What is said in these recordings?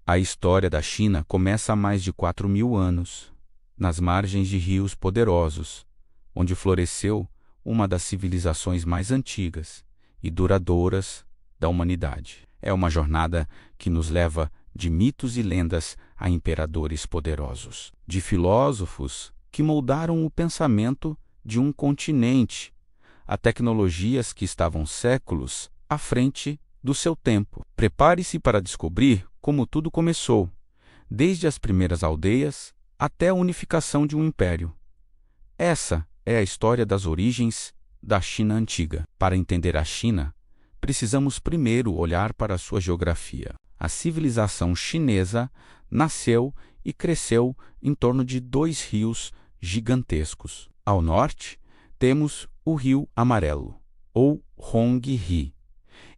A história da China começa há mais de 4.000 anos, nas margens de rios poderosos, onde floresceu uma das civilizações mais antigas e duradouras da humanidade. É uma jornada que nos leva de mitos e lendas a imperadores poderosos, de filósofos que moldaram o pensamento de um continente, a tecnologias que estavam séculos à frente do seu tempo. Prepare-se para descobrir como tudo começou, desde as primeiras aldeias até a unificação de um império. Essa é a história das origens da China antiga. Para entender a China, precisamos primeiro olhar para a sua geografia. A civilização chinesa nasceu e cresceu em torno de 2 rios gigantescos. Ao norte, temos o Rio Amarelo, ou Honghe.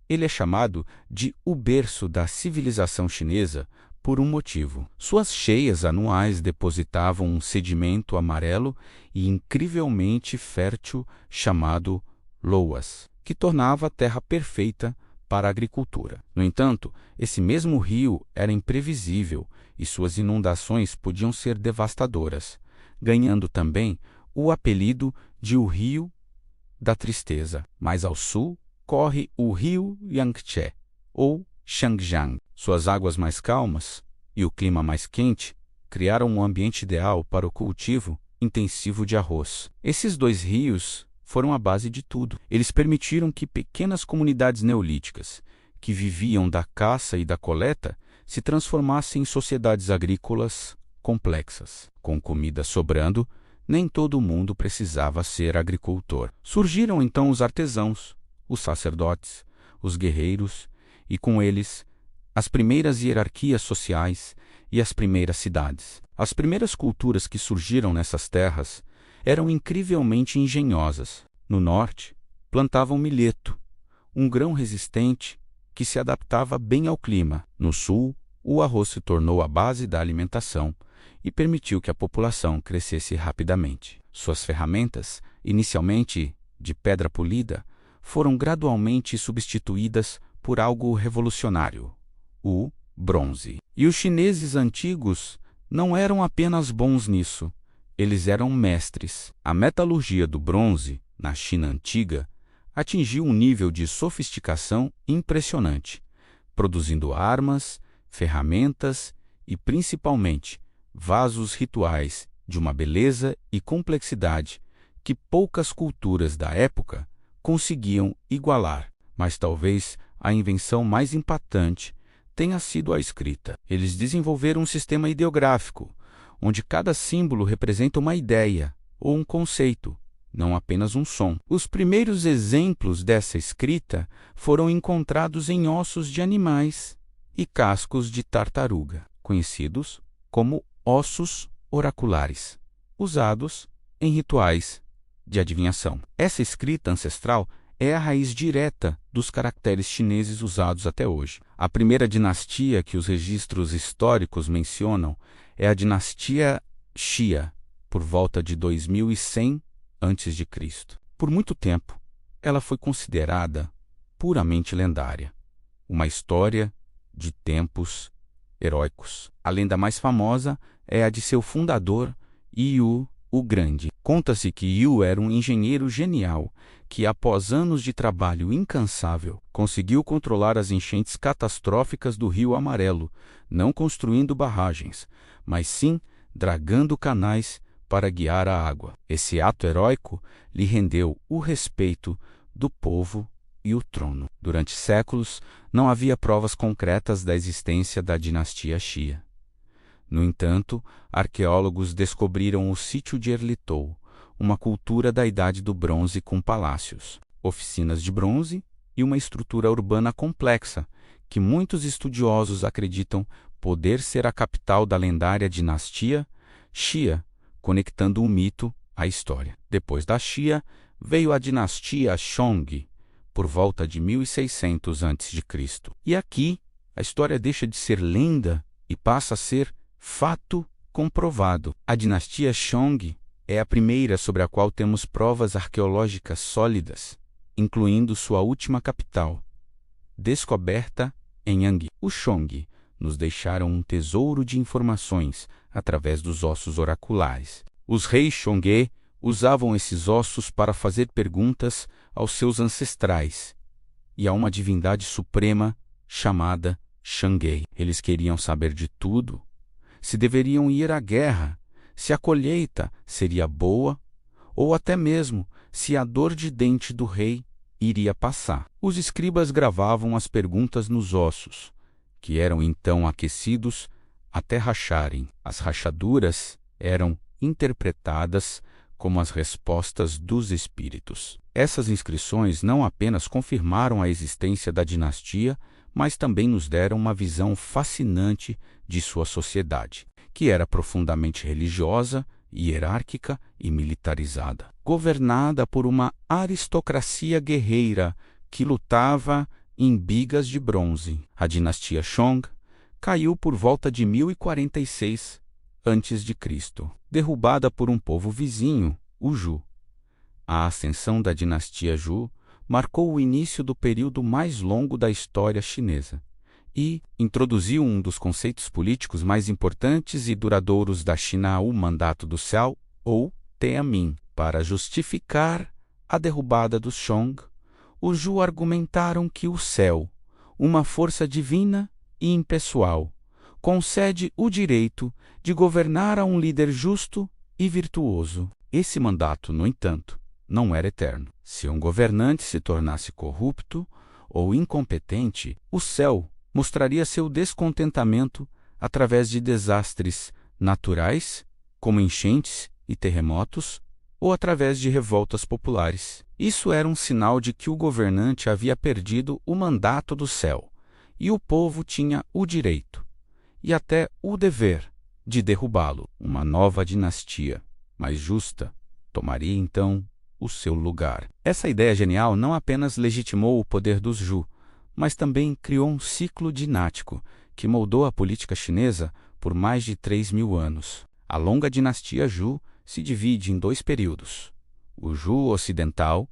Ele é chamado de o berço da civilização chinesa por um motivo. Suas cheias anuais depositavam um sedimento amarelo e incrivelmente fértil chamado loas, que tornava a terra perfeita para a agricultura. No entanto, esse mesmo rio era imprevisível e suas inundações podiam ser devastadoras, ganhando também o apelido de o Rio da Tristeza. Mais ao sul, corre o rio Yangtze, ou Changjiang. Suas águas mais calmas e o clima mais quente criaram um ambiente ideal para o cultivo intensivo de arroz. Esses 2 rios foram a base de tudo. Eles permitiram que pequenas comunidades neolíticas, que viviam da caça e da coleta, se transformassem em sociedades agrícolas complexas. Com comida sobrando, nem todo mundo precisava ser agricultor. Surgiram então os artesãos, os sacerdotes, os guerreiros e, com eles, as primeiras hierarquias sociais e as primeiras cidades. As primeiras culturas que surgiram nessas terras eram incrivelmente engenhosas. No norte, plantavam milheto, um grão resistente que se adaptava bem ao clima. No sul, o arroz se tornou a base da alimentação e permitiu que a população crescesse rapidamente. Suas ferramentas, inicialmente de pedra polida, foram gradualmente substituídas por algo revolucionário, o bronze. E os chineses antigos não eram apenas bons nisso, eles eram mestres. A metalurgia do bronze, na China antiga, atingiu um nível de sofisticação impressionante, produzindo armas, ferramentas e, principalmente, vasos rituais de uma beleza e complexidade que poucas culturas da época conseguiam igualar. Mas talvez a invenção mais impactante tenha sido a escrita. Eles desenvolveram um sistema ideográfico, onde cada símbolo representa uma ideia ou um conceito, não apenas um som. Os primeiros exemplos dessa escrita foram encontrados em ossos de animais e cascos de tartaruga, conhecidos como ossos oraculares, usados em rituais de adivinhação. Essa escrita ancestral é a raiz direta dos caracteres chineses usados até hoje. A primeira dinastia que os registros históricos mencionam é a dinastia Xia, por volta de 2100 a.C. Por muito tempo, ela foi considerada puramente lendária, uma história de tempos heróicos. A lenda mais famosa é a de seu fundador, Yu o Grande. Conta-se que Yu era um engenheiro genial que, após anos de trabalho incansável, conseguiu controlar as enchentes catastróficas do Rio Amarelo, não construindo barragens, mas sim dragando canais para guiar a água. Esse ato heróico lhe rendeu o respeito do povo e o trono. Durante séculos, não havia provas concretas da existência da dinastia Xia. No entanto, arqueólogos descobriram o sítio de Erlitou, uma cultura da Idade do Bronze com palácios, oficinas de bronze e uma estrutura urbana complexa, que muitos estudiosos acreditam poder ser a capital da lendária dinastia Xia, conectando o mito à história. Depois da Xia, veio a dinastia Song, por volta de 1600 a.C. E aqui, a história deixa de ser lenda e passa a ser fato comprovado. A dinastia Song é a primeira sobre a qual temos provas arqueológicas sólidas, incluindo sua última capital, descoberta em Yangui. Os Song nos deixaram um tesouro de informações através dos ossos oraculares. Os reis Chong'e usavam esses ossos para fazer perguntas aos seus ancestrais e a uma divindade suprema chamada Shangye. Eles queriam saber de tudo: se deveriam ir à guerra, se a colheita seria boa, ou até mesmo se a dor de dente do rei iria passar. Os escribas gravavam as perguntas nos ossos, que eram então aquecidos até racharem. As rachaduras eram interpretadas como as respostas dos espíritos. Essas inscrições não apenas confirmaram a existência da dinastia, mas também nos deram uma visão fascinante de sua sociedade, que era profundamente religiosa, hierárquica e militarizada, governada por uma aristocracia guerreira que lutava em bigas de bronze. A dinastia Shong caiu por volta de 1046 a.C., derrubada por um povo vizinho, o Zhou. A ascensão da dinastia Zhou marcou o início do período mais longo da história chinesa e introduziu um dos conceitos políticos mais importantes e duradouros da China, o Mandato do Céu, ou Tianmin. Para justificar a derrubada dos Shong, os Zhou argumentaram que o céu, uma força divina e impessoal, concede o direito de governar a um líder justo e virtuoso. Esse mandato, no entanto, não era eterno. Se um governante se tornasse corrupto ou incompetente, o céu mostraria seu descontentamento através de desastres naturais, como enchentes e terremotos, ou através de revoltas populares. Isso era um sinal de que o governante havia perdido o mandato do céu, e o povo tinha o direito, e até o dever, de derrubá-lo. Uma nova dinastia, mais justa, tomaria então o seu lugar. Essa ideia genial não apenas legitimou o poder dos Zhou, mas também criou um ciclo dinástico que moldou a política chinesa por mais de 3.000 anos. A longa dinastia Zhou se divide em dois períodos: o Zhou ocidental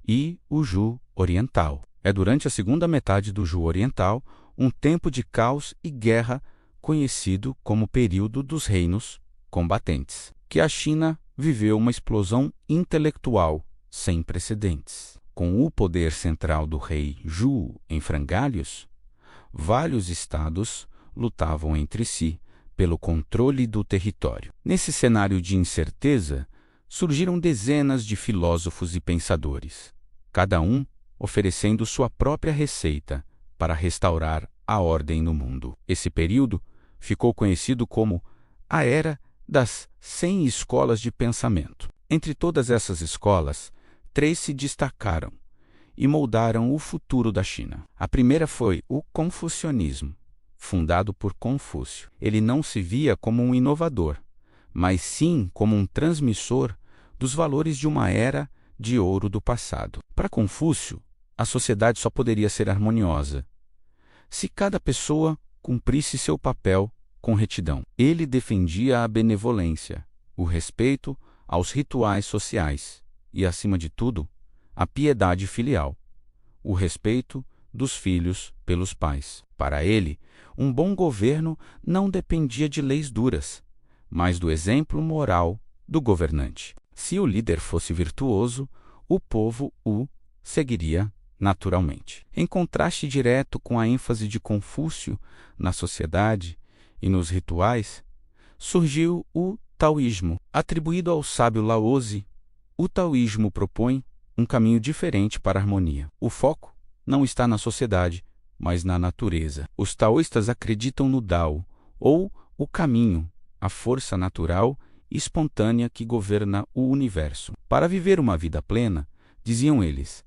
e o Zhou oriental. É durante a segunda metade do Zhou oriental, um tempo de caos e guerra conhecido como período dos reinos combatentes, que a China viveu uma explosão intelectual sem precedentes. Com o poder central do rei Zhou em frangalhos, vários estados lutavam entre si pelo controle do território. Nesse cenário de incerteza, surgiram dezenas de filósofos e pensadores, cada um oferecendo sua própria receita para restaurar a ordem no mundo. Esse período ficou conhecido como a Era das 100 Escolas de Pensamento. Entre todas essas escolas, 3 se destacaram e moldaram o futuro da China. A primeira foi o confucionismo, fundado por Confúcio. Ele não se via como um inovador, mas sim como um transmissor dos valores de uma era de ouro do passado. Para Confúcio, a sociedade só poderia ser harmoniosa se cada pessoa cumprisse seu papel com retidão. Ele defendia a benevolência, o respeito aos rituais sociais e, acima de tudo, a piedade filial, o respeito dos filhos pelos pais. Para ele, um bom governo não dependia de leis duras, mas do exemplo moral do governante. Se o líder fosse virtuoso, o povo o seguiria naturalmente. Em contraste direto com a ênfase de Confúcio na sociedade e nos rituais, surgiu o taoísmo. Atribuído ao sábio Laozi, o taoísmo propõe um caminho diferente para a harmonia. O foco não está na sociedade, mas na natureza. Os taoístas acreditam no Dao, ou o caminho, a força natural e espontânea que governa o universo. Para viver uma vida plena, diziam eles,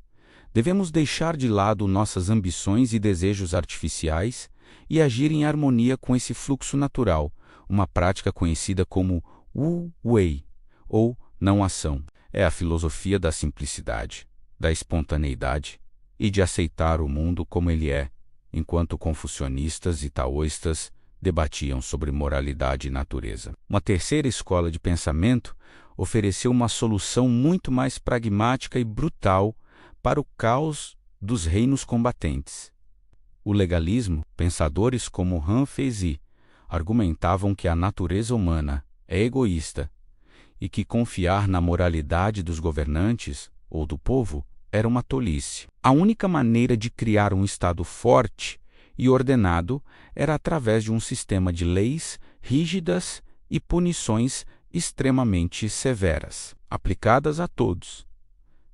devemos deixar de lado nossas ambições e desejos artificiais e agir em harmonia com esse fluxo natural, uma prática conhecida como Wu Wei, ou não-ação. É a filosofia da simplicidade, da espontaneidade e de aceitar o mundo como ele é, enquanto confucionistas e taoístas debatiam sobre moralidade e natureza. Uma terceira escola de pensamento ofereceu uma solução muito mais pragmática e brutal para o caos dos reinos combatentes. o legalismo, pensadores como Han Feizi argumentavam que a natureza humana é egoísta e que confiar na moralidade dos governantes ou do povo era uma tolice. A única maneira de criar um Estado forte e ordenado era através de um sistema de leis rígidas e punições extremamente severas, aplicadas a todos,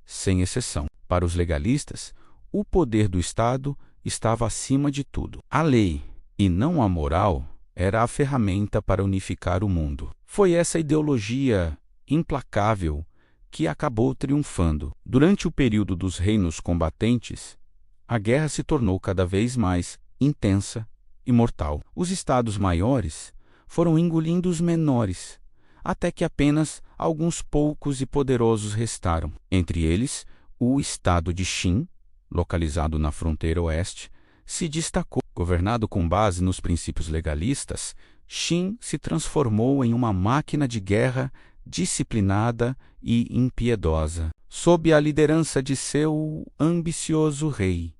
sem exceção. Para os legalistas, o poder do Estado estava acima de tudo. A lei, e não a moral, era a ferramenta para unificar o mundo. Foi essa ideologia implacável que acabou triunfando. Durante o período dos reinos combatentes, a guerra se tornou cada vez mais intensa e mortal. Os estados maiores foram engolindo os menores, até que apenas alguns poucos e poderosos restaram. Entre eles, o estado de Qin, localizado na fronteira oeste, se destacou. Governado com base nos princípios legalistas, Qin se transformou em uma máquina de guerra disciplinada e impiedosa. Sob a liderança de seu ambicioso rei,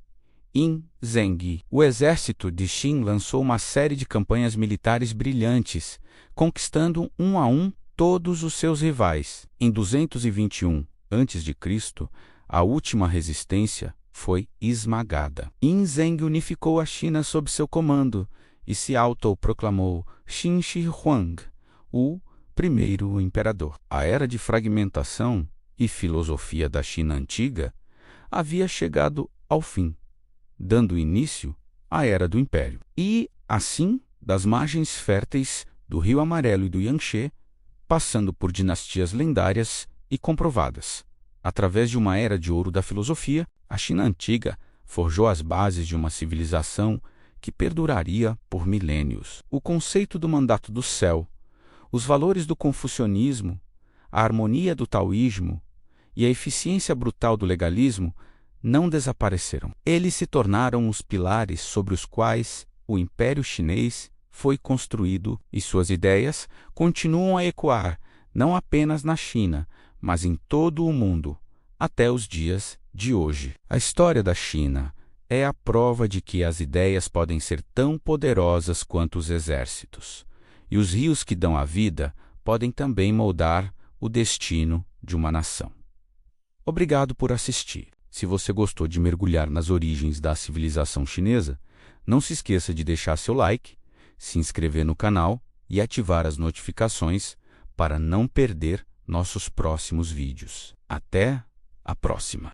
Yin Zheng, o exército de Qin lançou uma série de campanhas militares brilhantes, conquistando um a um todos os seus rivais. Em 221 a.C., a última resistência foi esmagada. Yin Zheng unificou a China sob seu comando e se autoproclamou Qin Shi Huang, o primeiro imperador. A era de fragmentação e filosofia da China antiga havia chegado ao fim, dando início à Era do Império. E, assim, das margens férteis do Rio Amarelo e do Yangtze, passando por dinastias lendárias e comprovadas. Através de uma era de ouro da filosofia, a China antiga forjou as bases de uma civilização que perduraria por milênios. O conceito do mandato do céu, os valores do confucionismo, a harmonia do taoísmo e a eficiência brutal do legalismo não desapareceram. Eles se tornaram os pilares sobre os quais o Império Chinês foi construído e suas ideias continuam a ecoar não apenas na China, mas em todo o mundo, até os dias de hoje. A história da China é a prova de que as ideias podem ser tão poderosas quanto os exércitos, e os rios que dão a vida podem também moldar o destino de uma nação. Obrigado por assistir. Se você gostou de mergulhar nas origens da civilização chinesa, não se esqueça de deixar seu like, se inscrever no canal e ativar as notificações para não perder nossos próximos vídeos. Até a próxima!